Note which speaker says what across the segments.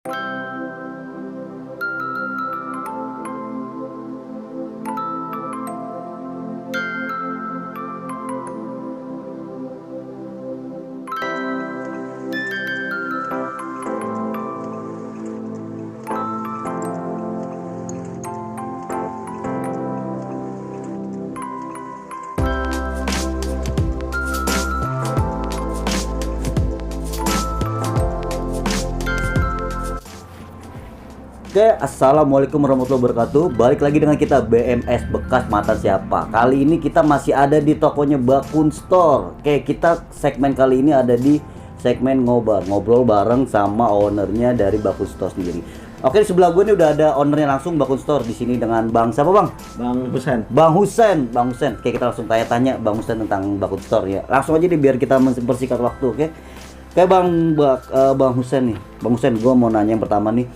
Speaker 1: Oke, assalamualaikum warahmatullahi wabarakatuh. Balik lagi dengan kita BMS Bekas Mata Siapa. Kali ini kita masih ada di tokonya Bakun Store. Oke, kita segmen kali ini ada di segmen ngobrol bareng sama ownernya dari Bakun Store sendiri. Oke, di sebelah gue ini udah ada ownernya langsung Bakun Store di sini dengan Bang siapa Bang?
Speaker 2: Bang Husen.
Speaker 1: Bang Husen. Oke, kita langsung tanya Bang Husen tentang Bakun Store ya. Langsung aja deh biar kita mempersingkat waktu, oke? Oke Bang Husen nih. Bang Husen, gue mau nanya yang pertama nih.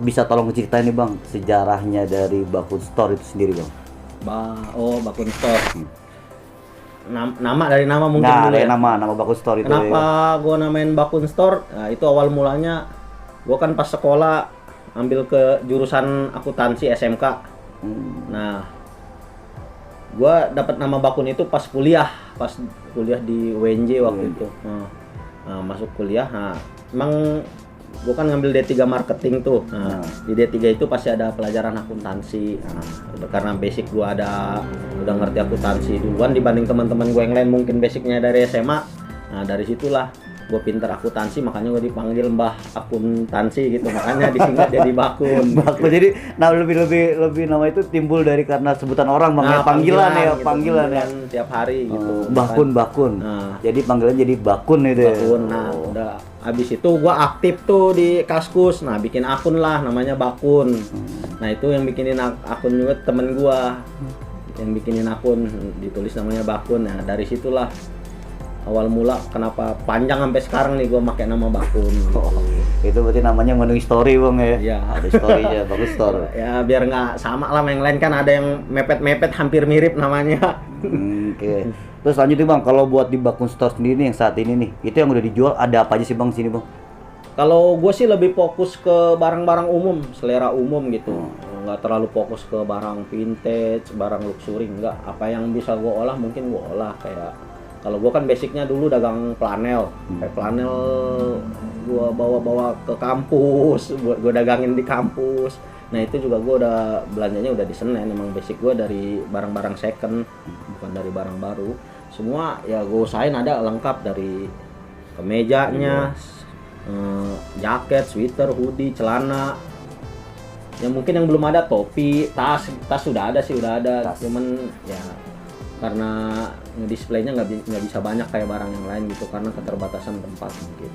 Speaker 1: Bisa tolong ceritain nih Bang sejarahnya dari Bakun Store itu sendiri Bang.
Speaker 2: Bakun Store. Nama mungkin
Speaker 1: Nah,
Speaker 2: dulu ya.
Speaker 1: nama Bakun Store itu.
Speaker 2: Kenapa gua namain Bakun Store? Nah, itu awal mulanya gua kan pas sekolah ambil ke jurusan akuntansi SMK. Nah, gua dapat nama Bakun itu pas kuliah di UNJ waktu itu. Nah, masuk kuliah. Nah, emang gue kan ngambil D3 marketing tuh. Nah, di D3 itu pasti ada pelajaran akuntansi. Nah, karena basic gue udah ngerti akuntansi duluan dibanding teman-teman gue yang lain mungkin basicnya dari SMA. Nah, dari situlah gue pinter akuntansi, makanya gue dipanggil Mbah Akuntansi gitu. Makanya disingkat jadi Bakun.
Speaker 1: Bakun. Jadi lebih nama itu timbul dari karena sebutan orang Bang.
Speaker 2: Nah,
Speaker 1: panggilan
Speaker 2: panggilan
Speaker 1: ya.
Speaker 2: Tiap hari gitu.
Speaker 1: Bakun.
Speaker 2: Nah,
Speaker 1: jadi panggilan jadi Bakun itu ya.
Speaker 2: Bakun. Nah, udah habis itu gua aktif tuh di Kaskus. Nah, bikin akun lah namanya Bakun. Nah, itu yang bikinin akun juga temen gua. Yang bikinin akun ditulis namanya Bakun. Nah, dari situlah awal mula kenapa panjang sampai sekarang nih gua pakai nama Bakun.
Speaker 1: Itu berarti namanya menulis story Bang ya.
Speaker 2: Iya.
Speaker 1: Ada story-nya Bakun Store.
Speaker 2: Ya biar nggak sama lah yang lain, kan ada yang mepet-mepet hampir mirip namanya.
Speaker 1: Oke. Terus lanjut nih Bang, kalau buat di Bakun Store sendiri yang saat ini nih, itu yang udah dijual ada apa aja sih Bang sini Bang?
Speaker 2: Kalau gue sih lebih fokus ke barang-barang umum, selera umum gitu. Nggak terlalu fokus ke barang vintage, barang luxury, enggak. Apa yang bisa gue olah mungkin gue olah. Kayak kalau gue kan basicnya dulu dagang planel. Kayak planel gue bawa-bawa ke kampus, buat gue dagangin di kampus. Nah, itu juga gue udah belanjanya udah di Senen. Emang basic gue dari barang-barang second, bukan dari barang baru. Semua ya gue usahain ada lengkap, dari kemejanya, jaket, sweater, hoodie, celana. Yang mungkin yang belum ada topi, tas sudah ada. Cuman ya karena ngedisplaynya nggak bisa banyak kayak barang yang lain gitu, karena keterbatasan tempat mungkin.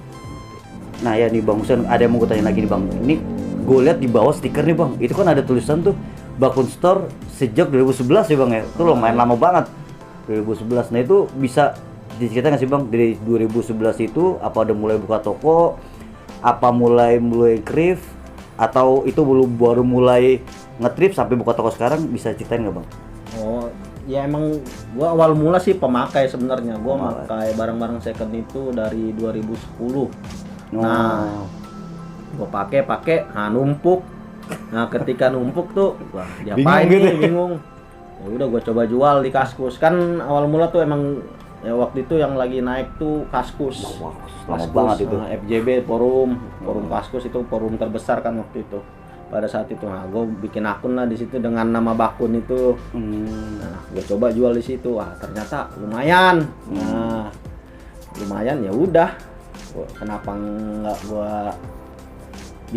Speaker 1: Nah ya nih Bang Husen, ada yang mau gue tanya lagi nih Bang. Ini gue lihat di bawah stiker nih Bang, itu kan ada tulisan tuh Bakun Store sejak 2011 ya Bang ya. Itu lumayan lama banget, 2011. Nah itu bisa diceritain nggak sih Bang, dari 2011 itu apa udah mulai buka toko, apa mulai thrift, atau itu baru mulai nge-thrift sampai buka toko sekarang, bisa ceritain nggak Bang?
Speaker 2: Oh ya, emang gua awal mula sih pemakai sebenarnya. Gua pakai barang-barang second itu dari 2010. Nah, gua pakai, numpuk. Nah, ketika numpuk tuh, wah, diapain nih, bingung. Ya udah gua coba jual di Kaskus. Kan awal mula tuh emang ya waktu itu yang lagi naik tuh Kaskus.
Speaker 1: Lama banget itu.
Speaker 2: FJB forum Kaskus itu forum terbesar kan waktu itu. Pada saat itu, nah, gue bikin akun lah di situ dengan nama Bakun itu. Nah, gue coba jual di situ. Wah, ternyata lumayan. Nah, lumayan, ya udah. Kenapa nggak gue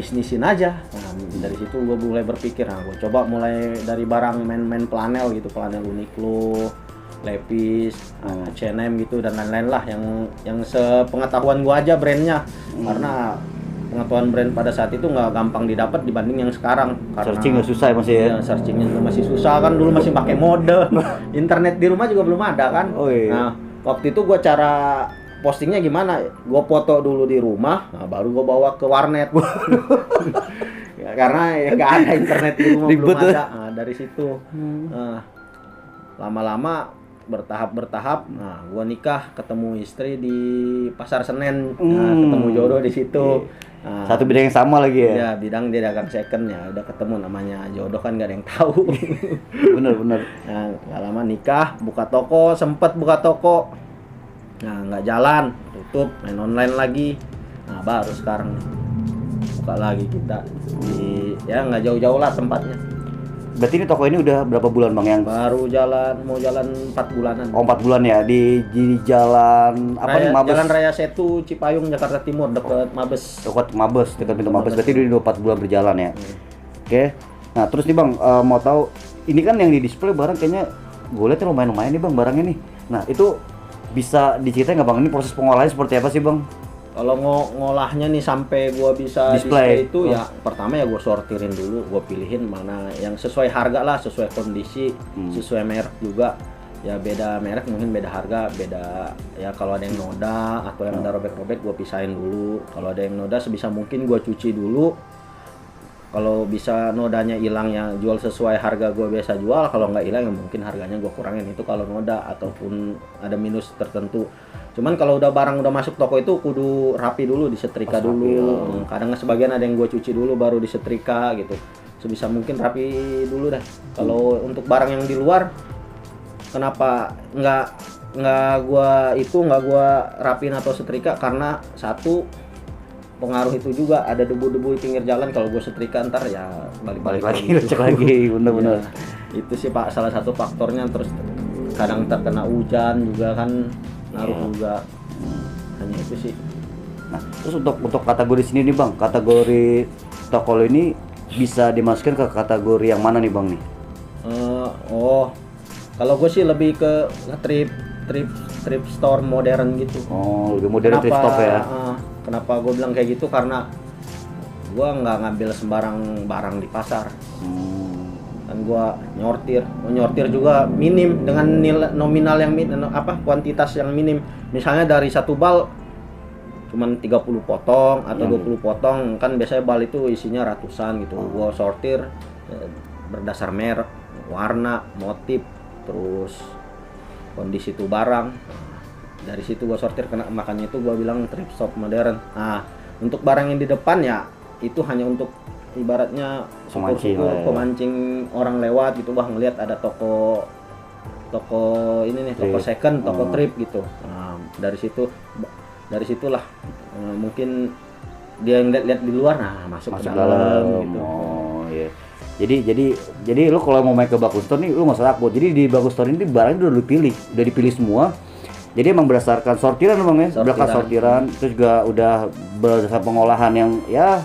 Speaker 2: bisnisin aja? Nah, dari situ gue mulai berpikir, nah, gue coba mulai dari barang main planel gitu, planel Uniqlo, Levi's, H&M gitu dan lain-lain lah yang sepengetahuan gue aja brandnya. Karena pengetahuan brand pada saat itu nggak gampang didapat dibanding yang sekarang.
Speaker 1: Searching nggak susah masih ya?
Speaker 2: Iya, searchingnya juga masih susah kan, dulu masih pakai mode. Internet di rumah juga belum ada kan.
Speaker 1: Oh, iya.
Speaker 2: Nah, waktu itu gue cara postingnya gimana? Gue foto dulu di rumah, nah, baru gue bawa ke warnet. Ya, karena ya nggak ada internet di rumah, belum ada. Nah, dari situ lama-lama bertahap. Nah, gua nikah, ketemu istri di Pasar Senen. Nah, ketemu jodoh di situ. Nah,
Speaker 1: Satu bidang yang sama lagi ya.
Speaker 2: ya bidang dia dagang second ya, udah ketemu, namanya jodoh kan gak ada yang tahu.
Speaker 1: Bener.
Speaker 2: Nah, gak lama nikah, buka toko, sempet buka toko. Nah, nggak jalan, tutup, main online lagi. Nah, baru sekarang nih, buka lagi kita ya nggak jauh-jauh lah tempatnya.
Speaker 1: Berarti ini toko ini udah berapa bulan bang yang?
Speaker 2: Baru mau jalan 4 bulanan.
Speaker 1: Oh 4 bulan ya di jalan apa nih Mabes?
Speaker 2: Jalan Raya Setu Cipayung Jakarta Timur dekat Mabes.
Speaker 1: Dekat pintu Mabes. Berarti udah 4 bulan berjalan ya. Oke. Nah terus nih bang, mau tahu ini kan yang di display barang kayaknya gue lihat lumayan nih bang barangnya nih. Nah itu bisa diceritain nggak bang, ini proses pengolahannya seperti apa sih bang?
Speaker 2: Kalau ngolahnya nih sampai gua bisa display itu ya pertama ya gua sortirin dulu, gua pilihin mana yang sesuai harga lah, sesuai kondisi, sesuai merek juga. Ya beda merek mungkin beda harga, beda ya kalau ada yang noda atau yang ada robek-robek gua pisahin dulu. Kalau ada yang noda sebisa mungkin gua cuci dulu. Kalau bisa nodanya hilang ya jual sesuai harga gua biasa jual, kalau nggak hilang ya mungkin harganya gua kurangin, itu kalau noda ataupun ada minus tertentu. Cuman kalau udah barang udah masuk toko itu kudu rapi dulu, disetrika dulu. Kadang sebagian ada yang gue cuci dulu baru disetrika gitu. Sebisa mungkin rapi dulu dah. Kalau untuk barang yang di luar, kenapa nggak gua rapin atau setrika, karena satu pengaruh itu juga ada debu-debu di pinggir jalan, kalau gue setrika ntar ya balik
Speaker 1: lagi lecek lagi bener-bener.
Speaker 2: Ya, itu sih Pak salah satu faktornya. Terus kadang terkena hujan juga kan ngaruh juga. Hanya itu sih.
Speaker 1: Nah terus untuk kategori sini nih bang, kategori toko lo ini bisa dimasukkan ke kategori yang mana nih bang nih?
Speaker 2: Kalau gue sih lebih ke thrift store modern gitu.
Speaker 1: Oh lebih modern thrift store ya.
Speaker 2: Kenapa gue bilang kayak gitu, karena gue nggak ngambil sembarang barang di pasar. Kan gue nyortir juga minim, dengan nilai nominal yang kuantitas yang minim. Misalnya dari satu bal cuman 30 potong atau 20 potong, kan biasanya bal itu isinya ratusan gitu. Gue sortir berdasar merek, warna, motif, terus kondisi itu barang. Dari situ gue sortir, makanya itu gue bilang thrift shop modern. Nah, untuk barang yang di depan ya itu hanya untuk ibaratnya pemancing orang lewat gitu, wah ngelihat ada toko ini nih, toko second, toko thrift gitu. Nah, dari situlah mungkin dia yang lihat di luar, nah masuk ke dalam gitu.
Speaker 1: Oh iya. Jadi lu kalau mau main ke Bagus Store nih lu nggak usah takut. Jadi di Bagus Store ini barangnya udah dipilih semua. Jadi emang berdasarkan sortiran bang ya, berdasarkan sortiran, terus juga udah berdasarkan pengolahan yang ya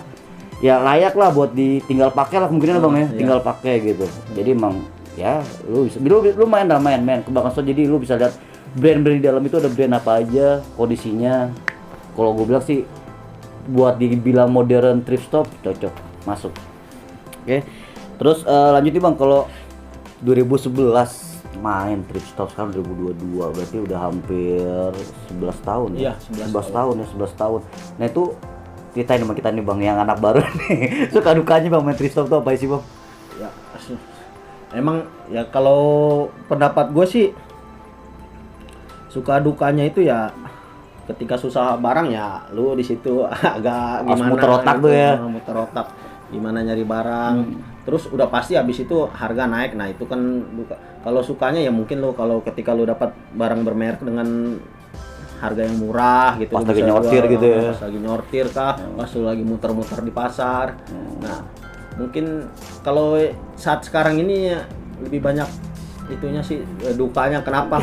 Speaker 1: layak lah buat tinggal pakai lah kemungkinan bang ya, tinggal pakai gitu. Jadi emang ya lu main ke Bagus Store, jadi lu bisa lihat brand-brand di dalam itu ada brand apa aja, kondisinya. Kalau gue bilang sih buat dibilang modern thrift shop cocok, masuk. Oke. Terus lanjut nih bang, kalau 2011 main thrift shop, sekarang 2022 berarti udah hampir 11 tahun ya. Iya, 11 tahun ya, 11 tahun. Nah itu ceritain sama kita nih bang yang anak baru nih. Suka dukanya bang main thrift shop tuh apa sih bang?
Speaker 2: Ya emang ya kalau pendapat gue sih suka dukanya itu ya ketika susah barang ya lu di situ agak gimana
Speaker 1: muter otak
Speaker 2: gitu,
Speaker 1: tuh ya.
Speaker 2: Muter otak gimana nyari barang. Terus udah pasti habis itu harga naik. Nah itu kan kalau sukanya ya mungkin lo kalau ketika lo dapat barang bermerek dengan harga yang murah gitu,
Speaker 1: pas lagi nyortir gitu ya,
Speaker 2: pas lagi nyortir kah, pas lo lagi muter-muter di pasar. Nah mungkin kalau saat sekarang ini ya lebih banyak itunya sih dukanya. Kenapa?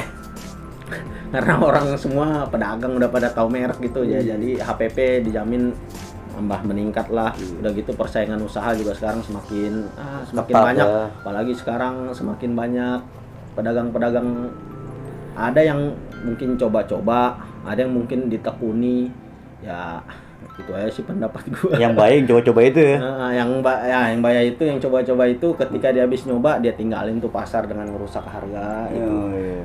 Speaker 2: Karena orang semua pedagang udah pada tahu merek gitu ya, jadi HPP dijamin tambah meningkat lah. Udah gitu persaingan usaha juga sekarang semakin banyak ya. Apalagi sekarang semakin banyak pedagang-pedagang, ada yang mungkin coba-coba, ada yang mungkin ditekuni. Ya itu aja sih pendapat gua.
Speaker 1: Yang baik coba-coba itu ya.
Speaker 2: Yang bahaya itu yang coba-coba itu ketika dia habis nyoba dia tinggalin tuh pasar dengan merusak harga.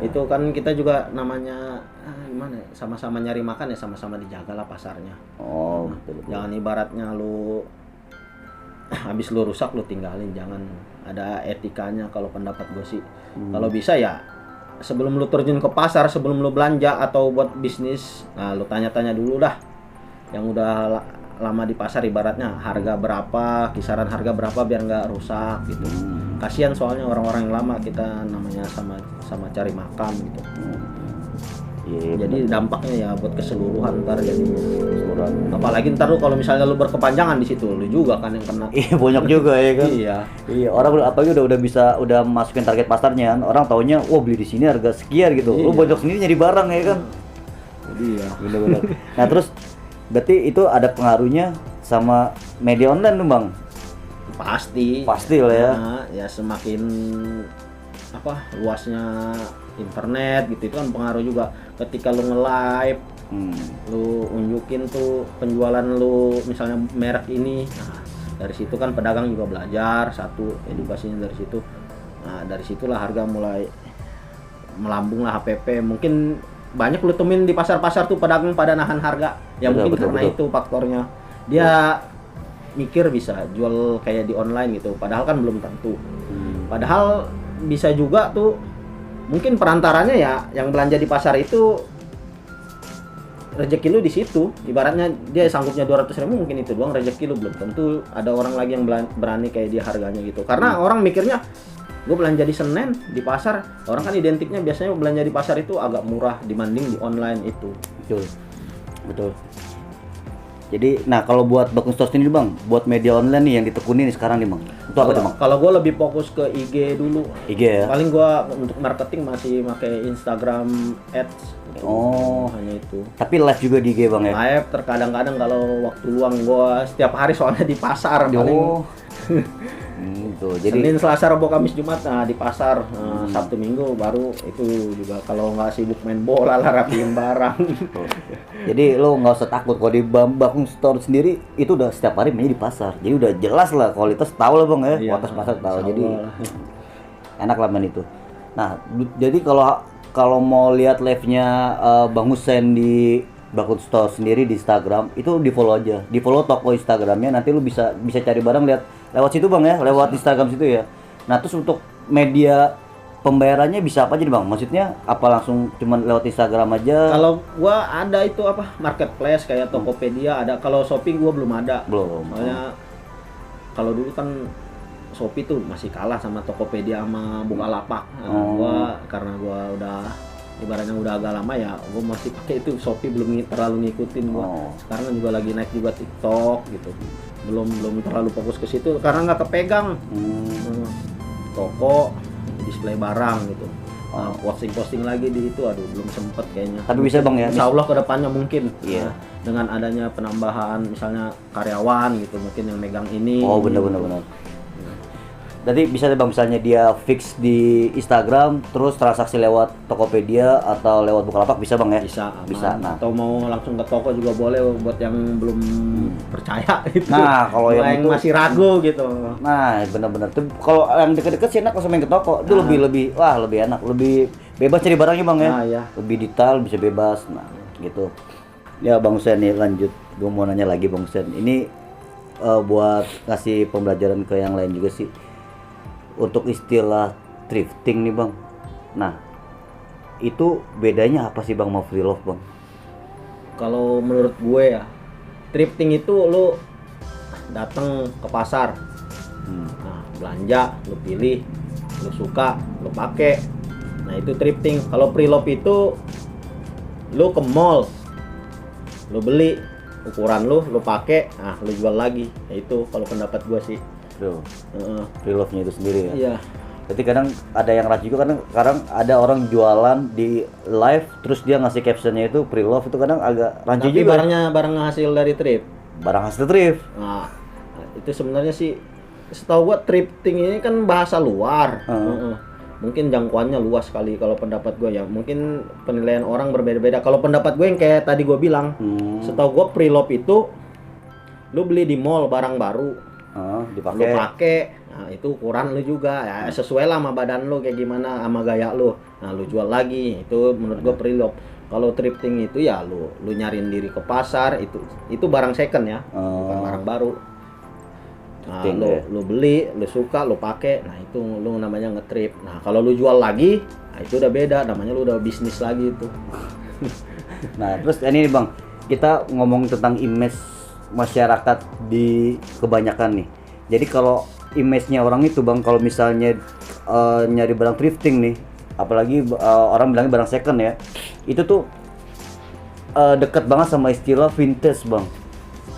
Speaker 2: Itu kan kita juga namanya gimana ya, sama-sama nyari makan ya, sama-sama dijagalah pasarnya.
Speaker 1: Betul.
Speaker 2: Jangan ibaratnya lu habis lu rusak lu tinggalin, jangan. Ada etikanya kalau pendapat gue sih. Kalau bisa ya sebelum lu terjun ke pasar, sebelum lu belanja atau buat bisnis, nah lu tanya-tanya dulu dah yang udah lama di pasar, ibaratnya harga berapa, kisaran harga berapa biar nggak rusak gitu. Kasihan soalnya orang-orang yang lama, kita namanya sama cari makan gitu.
Speaker 1: Iya,
Speaker 2: Jadi dampaknya ya buat keseluruhan ntar jadinya.
Speaker 1: keseluruhan.
Speaker 2: Apalagi ntar lu kalau misalnya lu berkepanjangan di situ, lu juga kan yang kena.
Speaker 1: Iya banyak juga ya kan.
Speaker 2: Iya.
Speaker 1: Iya, orang apalagi udah masukin target pasarnya kan. Orang taunya, wah beli di sini harga sekian gitu. Lu
Speaker 2: Iya.
Speaker 1: bojok sendiri nyari barang ya kan.
Speaker 2: Jadi ya.
Speaker 1: Bener-bener. Nah terus berarti itu ada pengaruhnya sama media online tuh bang?
Speaker 2: Pasti.
Speaker 1: Pasti lah ya.
Speaker 2: Nah, ya semakin luasnya internet gitu, itu kan pengaruh juga. Ketika lu nge-live, lu unjukin tuh penjualan lu misalnya merek ini, nah dari situ kan pedagang juga belajar, satu edukasinya dari situ. Nah dari situlah harga mulai melambung lah, HPP. Mungkin banyak lu temuin di pasar-pasar tuh pedagang pada nahan harga ya.
Speaker 1: Betul,
Speaker 2: Mungkin
Speaker 1: betul,
Speaker 2: karena
Speaker 1: betul.
Speaker 2: itu faktornya, dia mikir bisa jual kayak di online gitu, padahal kan belum tentu. Padahal bisa juga tuh mungkin perantaranya ya yang belanja di pasar itu rezeki lu di situ. Ibaratnya dia sanggupnya 200.000, mungkin itu doang rezeki lu, belum tentu ada orang lagi yang berani kayak dia harganya gitu. Karena orang mikirnya gue belanja di Senen di pasar, orang kan identiknya biasanya belanja di pasar itu agak murah dibanding di online itu.
Speaker 1: Betul. Betul. Jadi, nah kalau buat Bakun Store sendiri bang, buat media online nih yang ditekuni nih sekarang nih bang, itu apa tuh bang?
Speaker 2: Kalau gue lebih fokus ke IG dulu.
Speaker 1: IG ya?
Speaker 2: Paling gue untuk marketing masih pakai Instagram Ads gitu.
Speaker 1: Oh.
Speaker 2: Hanya itu.
Speaker 1: Tapi live juga di IG bang ya?
Speaker 2: Live terkadang-kadang kalau waktu luang gue setiap hari soalnya di pasar paling.
Speaker 1: Oh. Tuh, jadi
Speaker 2: Senin, Selasa, Rabu, Kamis, Jumat di pasar. Sabtu Minggu baru itu juga kalau nggak sibuk main bola lah, rapiin barang.
Speaker 1: jadi lo nggak usah takut kalau di Bakun Store sendiri itu udah setiap hari mainnya di pasar. Jadi udah jelas lah kualitas, tahu lah bang ya,
Speaker 2: Iya,
Speaker 1: kualitas pasar tahu.
Speaker 2: insya
Speaker 1: Jadi
Speaker 2: Allah.
Speaker 1: enak lah main itu. Nah, jadi kalau mau lihat live-nya Bang Hussein di Bakun Store sendiri di Instagram, itu di follow aja, di follow toko Instagramnya, nanti lu bisa cari barang lihat lewat situ bang ya, lewat Instagram situ ya. Nah terus untuk media pembayarannya bisa apa aja nih bang? Maksudnya apa langsung cuman lewat Instagram aja?
Speaker 2: Kalau gua ada itu marketplace kayak Tokopedia ada. Kalau Shopee gua belum ada.
Speaker 1: Belum.
Speaker 2: Soalnya kalau dulu kan Shopee tuh masih kalah sama Tokopedia sama Bukalapak. Nah, karena gua udah ibaratnya udah agak lama ya, gua masih pakai itu. Shopee belum terlalu ngikutin gua. Sekarang juga lagi naik juga TikTok gitu. Belum terlalu fokus ke situ karena nggak kepegang. Toko display barang gitu. Nah, posting lagi di itu, aduh belum sempet kayaknya.
Speaker 1: Tapi bisa bang ya?
Speaker 2: Insya Allah kedepannya mungkin.
Speaker 1: Iya.
Speaker 2: Dengan adanya penambahan misalnya karyawan gitu, mungkin yang megang ini.
Speaker 1: Oh benar. Jadi bisa deh bang, misalnya dia fix di Instagram, terus transaksi lewat Tokopedia atau lewat Bukalapak bisa bang ya? Bisa.
Speaker 2: Nah, atau mau langsung ke toko juga boleh buat yang belum percaya gitu.
Speaker 1: Nah, kalau yang itu
Speaker 2: masih ragu gitu.
Speaker 1: Nah, benar-benar tuh kalau yang deket-deket sih enak langsung main ke toko. Itu lebih enak, lebih bebas cari barangnya bang ya.
Speaker 2: Nah, ya.
Speaker 1: Lebih detail, bisa bebas. Nah, gitu. Ya Bang Hussein nih lanjut. Gue mau nanya lagi Bang Hussein. Ini buat kasih pembelajaran ke yang lain juga sih. Untuk istilah thrifting nih bang. Nah, itu bedanya apa sih bang sama free love bang?
Speaker 2: Kalau menurut gue ya, thrifting itu lu datang ke pasar, nah belanja, lu pilih, lu suka, lu pakai. Nah itu thrifting. Kalau free love itu lu ke mall, lu beli ukuran lu pakai, nah lu jual lagi. Nah, itu kalau pendapat gue sih.
Speaker 1: Free love-nya itu sendiri ya.
Speaker 2: Iya.
Speaker 1: Jadi kadang ada yang rajin juga, kadang ada orang jualan di live terus dia ngasih captionnya itu free love, itu kadang agak rancu
Speaker 2: Tapi
Speaker 1: juga.
Speaker 2: barang hasil dari thrift.
Speaker 1: Barang hasil thrift.
Speaker 2: Nah, itu sebenarnya sih setahu gua thrifting ini kan bahasa luar. Mungkin jangkauannya luas sekali kalau pendapat gua ya. Mungkin penilaian orang berbeda-beda. Kalau pendapat gue yang kayak tadi gua bilang, setahu gua free love itu lu beli di mall barang baru. Lu pakai, nah itu ukuran lu juga ya, sesuai lah sama badan lu kayak gimana, sama gaya lu. Nah lu jual lagi, itu menurut gua pre-love. Kalau thrifting itu ya lu nyariin diri ke pasar, itu barang second ya, bukan barang baru. Nah,
Speaker 1: Drifting,
Speaker 2: lu,
Speaker 1: ya.
Speaker 2: lu beli, lu suka, lu pakai, nah itu lu namanya ngetrip. Nah kalau lu jual lagi, nah itu udah beda, namanya lu udah bisnis lagi itu.
Speaker 1: Nah, terus ini nih Bang, kita ngomong tentang image masyarakat di kebanyakan nih. Jadi kalau image-nya orang itu Bang, kalau misalnya nyari barang thrifting nih, apalagi orang bilangnya barang second ya, itu tuh dekat banget sama istilah vintage Bang.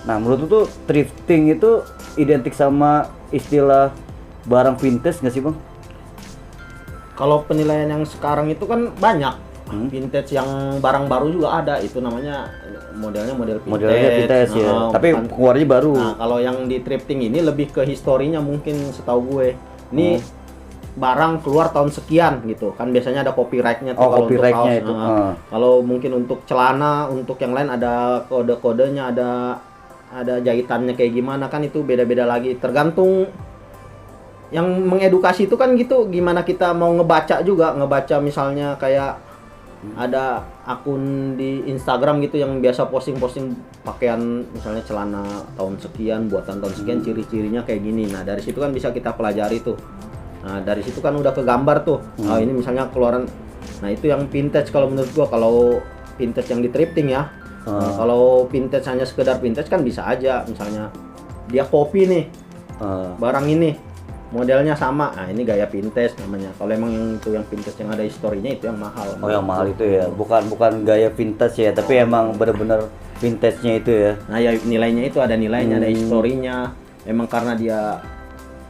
Speaker 1: Nah, menurut lu tuh thrifting itu identik sama istilah barang vintage nggak sih Bang?
Speaker 2: Kalau penilaian yang sekarang itu kan banyak. Vintage yang barang baru juga ada, itu namanya modelnya model vintage.
Speaker 1: Modelnya vintage ya, tapi
Speaker 2: bukan-
Speaker 1: keluarnya baru.
Speaker 2: Nah, kalau yang di thrifting ini lebih ke historinya mungkin setahu gue. Ini barang keluar tahun sekian gitu. Kan biasanya ada copyright-nya tuh
Speaker 1: Oh,
Speaker 2: kalau untuk
Speaker 1: copyright-nya
Speaker 2: kaos.
Speaker 1: itu.
Speaker 2: Nah, kalau mungkin untuk celana, untuk yang lain ada kode-kodenya, ada jahitannya kayak gimana, kan itu beda-beda lagi. Tergantung yang mengedukasi itu kan gitu, gimana kita mau ngebaca juga, ngebaca misalnya kayak ada akun di Instagram gitu yang biasa posting-posting pakaian misalnya celana tahun sekian, buatan tahun sekian, ciri-cirinya kayak gini. Nah, dari situ kan bisa kita pelajari tuh. Nah, dari situ kan udah kegambar tuh. Oh, ini misalnya keluaran. Nah, itu yang vintage kalau menurut gua, kalau vintage yang di thrifting ya. Nah, kalau vintage hanya sekedar vintage kan bisa aja misalnya dia copy nih barang ini, modelnya sama, nah ini gaya vintage namanya. Kalau emang yang itu yang vintage yang ada historinya itu yang mahal.
Speaker 1: Oh, yang mahal itu ya, bukan gaya vintage ya, tapi emang bener-bener vintage-nya itu ya.
Speaker 2: Nah ya nilainya itu ada nilainya, ada historinya. Emang karena dia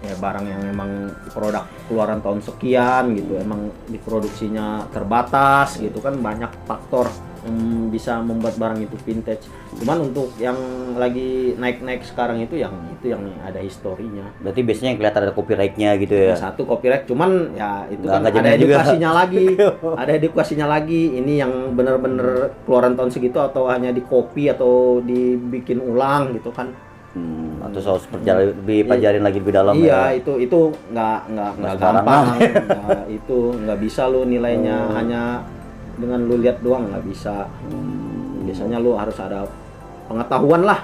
Speaker 2: ya barang yang emang produk keluaran tahun sekian gitu, emang diproduksinya terbatas gitu kan, banyak faktor yang bisa membuat barang itu vintage. Cuman untuk yang lagi naik-naik sekarang itu yang ada historinya.
Speaker 1: Berarti biasanya yang kelihatan ada copyright-nya gitu ya.
Speaker 2: Satu copyright, cuman ya itu
Speaker 1: Nggak
Speaker 2: kan ada
Speaker 1: jamin juga.
Speaker 2: edukasinya lagi. Ada edukasinya lagi. Ini yang benar-benar keluaran tahun segitu atau hanya di copy atau dibikin ulang gitu kan.
Speaker 1: Atau harus dipajarin lagi lebih dalam
Speaker 2: Iya,
Speaker 1: ya.
Speaker 2: itu nggak
Speaker 1: sekarang
Speaker 2: gampang. Itu nggak bisa lu nilainya hanya dengan lu lihat doang, nggak bisa. Biasanya lu harus ada pengetahuan lah.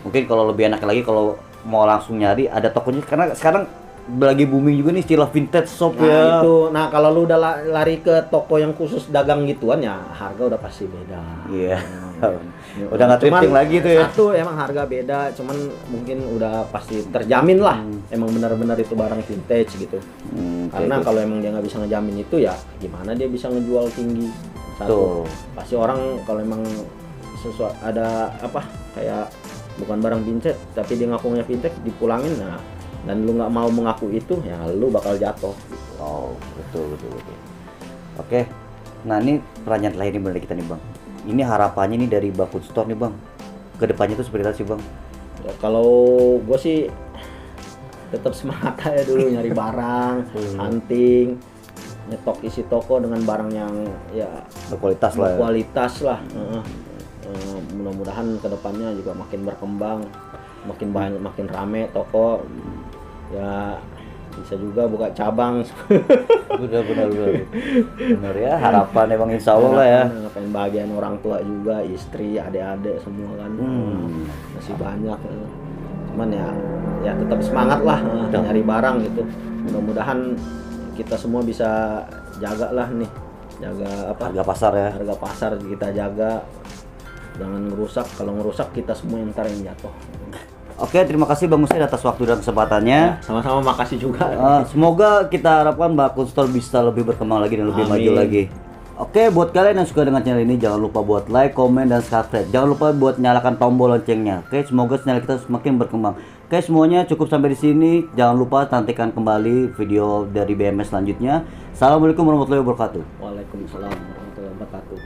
Speaker 1: Mungkin kalau lebih enak lagi kalau mau langsung nyari ada tokonya, karena sekarang lagi booming juga nih istilah vintage shop
Speaker 2: Nah,
Speaker 1: ya.
Speaker 2: itu. Nah, kalau lu udah lari ke toko yang khusus dagang gituan ya harga udah pasti beda.
Speaker 1: Iya. Udah nggak thrifting lagi tuh ya.
Speaker 2: Satu emang harga beda, cuman mungkin udah pasti terjamin lah. Emang benar-benar itu barang vintage gitu. Karena kalau emang dia nggak bisa ngejamin itu ya gimana dia bisa ngejual tinggi. Satu.
Speaker 1: Tuh.
Speaker 2: Pasti orang kalau emang sesuatu ada apa kayak bukan barang vintage tapi dia ngakunya vintage dipulangin, nah dan lu nggak mau mengaku itu ya lu bakal jatuh gitu.
Speaker 1: Oh, betul. Oke. Nah, ini pertanyaan lain nih dari kita nih, Bang. Ini harapannya nih dari Bakun Store nih, Bang. Kedepannya tuh seperti apa sih, Bang?
Speaker 2: Ya, kalau gue sih tetap semangat aja dulu nyari barang, hunting, nyetok isi toko dengan barang yang ya
Speaker 1: Berkualitas lah. Ya.
Speaker 2: berkualitas lah. Mudah-mudahan kedepannya juga makin berkembang, makin banyak, makin rame toko. Ya bisa juga buka cabang.
Speaker 1: Benar ya, harapan emang insya Allah lah ya.
Speaker 2: Ngapain bagian orang tua juga, istri, adik-adik semua kan. Masih banyak. Cuman ya tetap semangat lah nyari barang gitu. Mudah-mudahan kita semua bisa jaga lah nih, jaga apa?
Speaker 1: Harga pasar ya.
Speaker 2: Harga pasar kita jaga, jangan ngerusak. Kalau ngerusak kita semua yang ntar yang jatuh.
Speaker 1: Oke, terima kasih Bang Hussein atas waktu dan kesempatannya.
Speaker 2: Sama-sama, makasih juga.
Speaker 1: Semoga kita harapkan Bakun Store bisa lebih berkembang lagi dan lebih
Speaker 2: Amin.
Speaker 1: maju lagi. Oke, buat kalian yang suka dengan channel ini jangan lupa buat like, komen, dan subscribe. Jangan lupa buat nyalakan tombol loncengnya. Oke, semoga channel kita semakin berkembang. Oke, semuanya cukup sampai di sini. Jangan lupa nantikan kembali video dari BMS selanjutnya. Assalamualaikum warahmatullahi wabarakatuh.
Speaker 2: Waalaikumsalam warahmatullahi wabarakatuh.